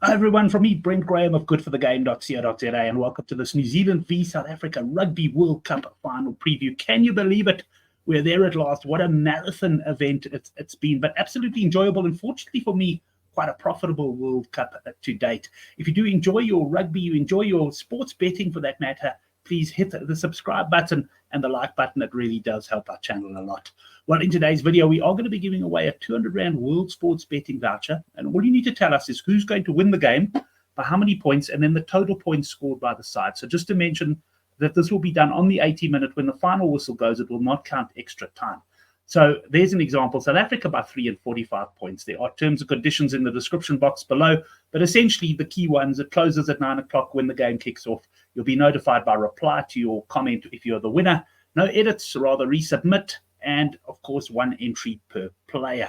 Hi everyone, from me, Brent Graham of goodforthegame.co.za, and welcome to this New Zealand v South Africa Rugby World Cup final preview. Can you believe it? We're there at last. What a marathon event it's been, but absolutely enjoyable, and fortunately for me, quite a profitable World Cup to date. If you do enjoy your rugby, you enjoy your sports betting for that matter, please hit the subscribe button and the like button. It really does help our channel a lot. Well, in today's video, we are going to be giving away a 200 Rand World Sports Betting voucher. And all you need to tell us is who's going to win the game, by how many points, and then the total points scored by the side. So just to mention that this will be done on the 80-minute. When the final whistle goes, it will not count extra time. So there's an example. South Africa by 3 and 45 points. There are terms and conditions in the description box below. But essentially, the key ones, it closes at 9 o'clock when the game kicks off. You'll be notified by reply to your comment if you're the winner. No edits, rather resubmit. And, of course, one entry per player.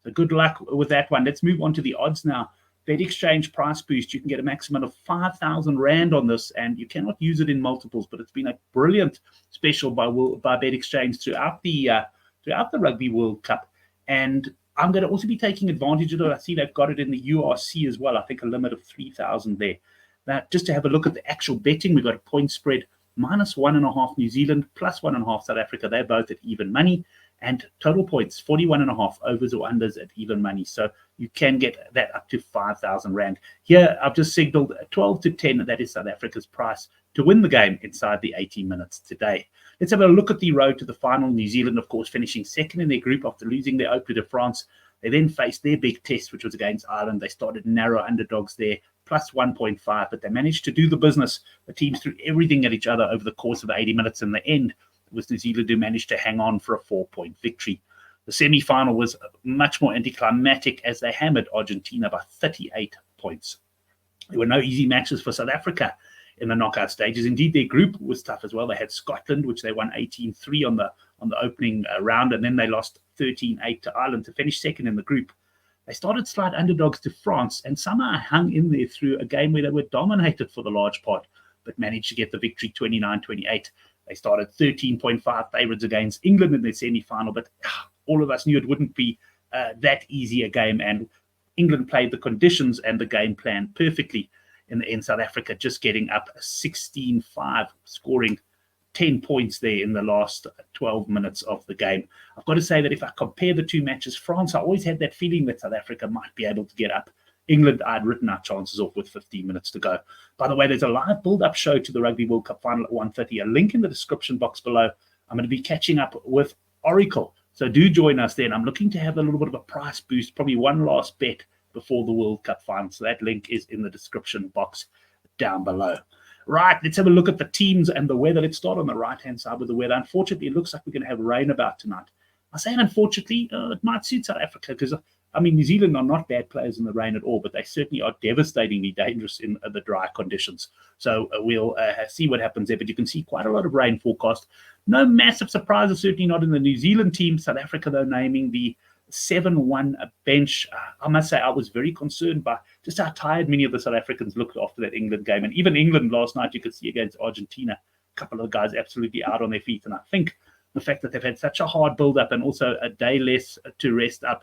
So good luck with that one. Let's move on to the odds now. Bet Exchange price boost. You can get a maximum of 5,000 Rand on this, and you cannot use it in multiples. But it's been a brilliant special by Bet Exchange throughout the Rugby World Cup. And I'm going to also be taking advantage of it. I see they've got it in the URC as well. I think a limit of 3,000 there. Now, just to have a look at the actual betting, we've got a point spread. -1.5 New Zealand, +1.5 South Africa. They're both at even money. And total points, 41.5 overs or unders at even money. So you can get that up to 5,000 Rand. Here, I've just signaled 12 to 10. That is South Africa's price to win the game inside the 80 minutes today. Let's have a look at the road to the final. New Zealand, of course, finishing second in their group after losing their opener to France. They then faced their big test, which was against Ireland. They started narrow underdogs there, +1.5, but they managed to do the business. The teams threw everything at each other over the course of 80 minutes. In the end, it was New Zealand who managed to hang on for a 4-point victory. The semi-final was much more anticlimactic as they hammered Argentina by 38 points. There were no easy matches for South Africa in the knockout stages. Indeed, their group was tough as well. They had Scotland, which they won 18-3 on the opening round, and then they lost 13-8 to Ireland to finish second in the group. They started slight underdogs to France and somehow hung in there through a game where they were dominated for the large part, but managed to get the victory 29-28. They started 13.5 favourites against England in their semi-final, but all of us knew it wouldn't be that easy a game, and England played the conditions and the game plan perfectly. In the end, South Africa just getting up 16-5, scoring 10 points there in the last 12 minutes of the game. I've got to say that if I compare the two matches, France, I always had that feeling that South Africa might be able to get up. England, I'd written our chances off with 15 minutes to go. By the way, there's a live build-up show to the Rugby World Cup final at 1:30. A link in the description box below. I'm going to be catching up with Oracle. So do join us then. I'm looking to have a little bit of a price boost, probably one last bet before the World Cup final. So that link is in the description box down below. Right, let's have a look at the teams and the weather. Let's start on the right-hand side with the weather. Unfortunately, it looks like we're going to have rain about tonight. I say unfortunately, it might suit South Africa because, I mean, New Zealand are not bad players in the rain at all, but they certainly are devastatingly dangerous in the dry conditions. So we'll see what happens there. But you can see quite a lot of rain forecast. No massive surprises, certainly not in the New Zealand team. South Africa, though, naming the 7-1 bench. I must say I was very concerned by just how tired many of the South Africans looked after that England game. And even England last night, you could see against Argentina, a couple of guys absolutely out on their feet. And I think the fact that they've had such a hard build-up and also a day less to rest up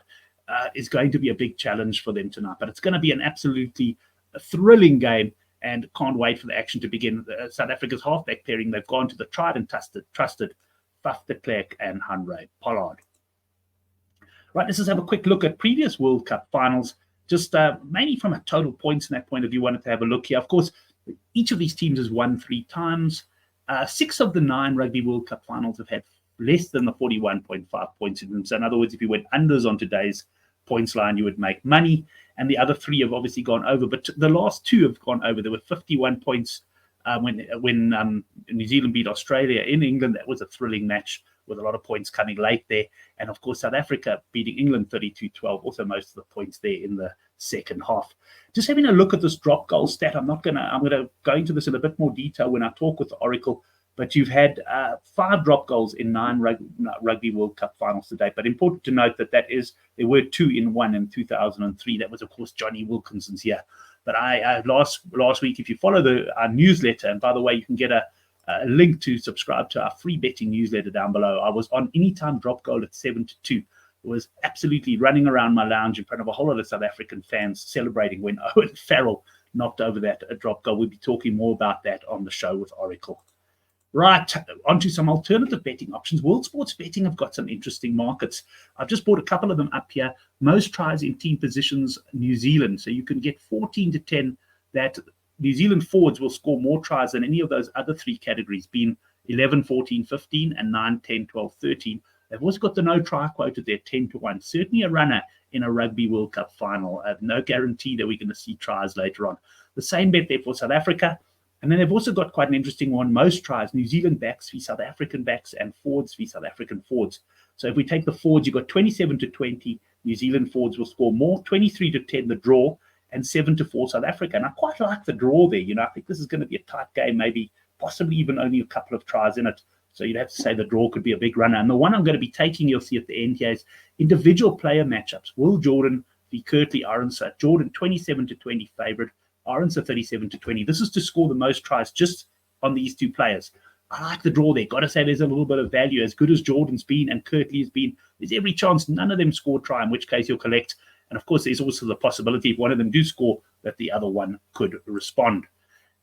is going to be a big challenge for them tonight. But it's going to be an absolutely thrilling game, and can't wait for the action to begin. South Africa's halfback pairing, they've gone to the tried and trusted Faf de Klerk and Hanré Pollard. Right, let's just have a quick look at previous World Cup finals, just mainly from a total points in that point of view. Wanted to have a look here. Of course, each of these teams has won 3 times. 6 of the 9 Rugby World Cup finals have had less than the 41.5 points in them. So in other words, if you went unders on today's points line, you would make money. And the other 3 have obviously gone over. But the last 2 have gone over. There were 51 points when New Zealand beat Australia in England. That was a thrilling match with a lot of points coming late there. And of course, South Africa beating England 32-12, also most of the points there in the second half. Just having a look at this drop goal stat, I'm going to go into this in a bit more detail when I talk with the Oracle, but you've had 5 drop goals in 9 Rugby World Cup finals to date. But important to note that there were 2 in 1 in 2003. That was, of course, Johnny Wilkinson's year. But last week, if you follow our newsletter, and by the way, you can get a link to subscribe to our free betting newsletter down below. I was on anytime drop goal at 7-2. was absolutely running around my lounge in front of a whole lot of South African fans celebrating when Owen Farrell knocked over that drop goal. We'll be talking more about that on the show with Oracle. Right, onto some alternative betting options. World Sports Betting have got some interesting markets. I've just brought a couple of them up here. Most tries in team positions, New Zealand. So you can get 14-10 that New Zealand forwards will score more tries than any of those other three categories, being 11, 14, 15, and 9, 10, 12, 13. They've also got the no try quoted there, 10-1. Certainly a runner in a Rugby World Cup final. No guarantee that we're going to see tries later on. The same bet there for South Africa. And then they've also got quite an interesting one. Most tries, New Zealand backs v South African backs and forwards v South African forwards. So if we take the forwards, you've got 27-20. New Zealand forwards will score more, 23-10 the draw, and 7-4 South Africa. And I quite like the draw there. I think this is going to be a tight game, maybe possibly even only a couple of tries in it. So you'd have to say the draw could be a big runner. And the one I'm going to be taking, you'll see at the end here, is individual player matchups. Will Jordan v Kurtley Arendse. Jordan 27-20 favorite. Arendse 37-20. This is to score the most tries just on these two players. I like the draw there. Got to say there's a little bit of value. As good as Jordan's been and Kurtley has been, there's every chance none of them score try, in which case you'll collect. And of course, there's also the possibility if one of them do score that the other one could respond.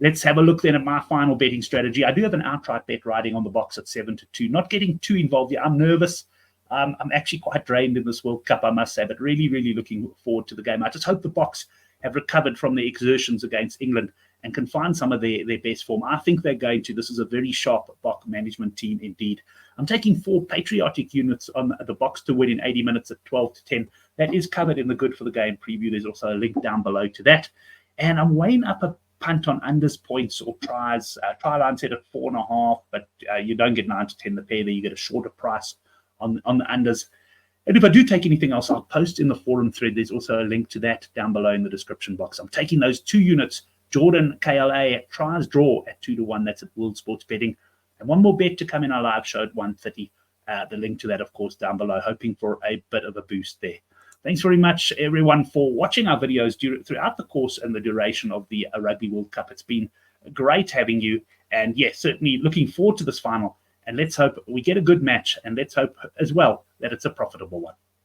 Let's have a look then at my final betting strategy. I do have an outright bet riding on the box at 7-2. Not getting too involved here. I'm nervous. I'm actually quite drained in this World Cup, I must say, but really, really looking forward to the game. I just hope the box have recovered from their exertions against England and can find some of their best form. I think they're going to. This is a very sharp Bok management team indeed. I'm taking 4 patriotic units on the box to win in 80 minutes at 12-10. That is covered in the Good for the Game preview. There's also a link down below to that. And I'm weighing up a punt on unders points or tries. Try line set at 4.5, but you don't get 9-10 the pair there. You get a shorter price on the unders. And if I do take anything else, I'll post in the forum thread. There's also a link to that down below in the description box. I'm taking those 2 units, Jordan, KLA, tries draw at 2-1. That's at World Sports Betting. And one more bet to come in our live show at 1:30. The link to that, of course, down below, hoping for a bit of a boost there. Thanks very much, everyone, for watching our videos throughout the course and the duration of the Rugby World Cup. It's been great having you. And yes, certainly looking forward to this final. And let's hope we get a good match. And let's hope as well that it's a profitable one.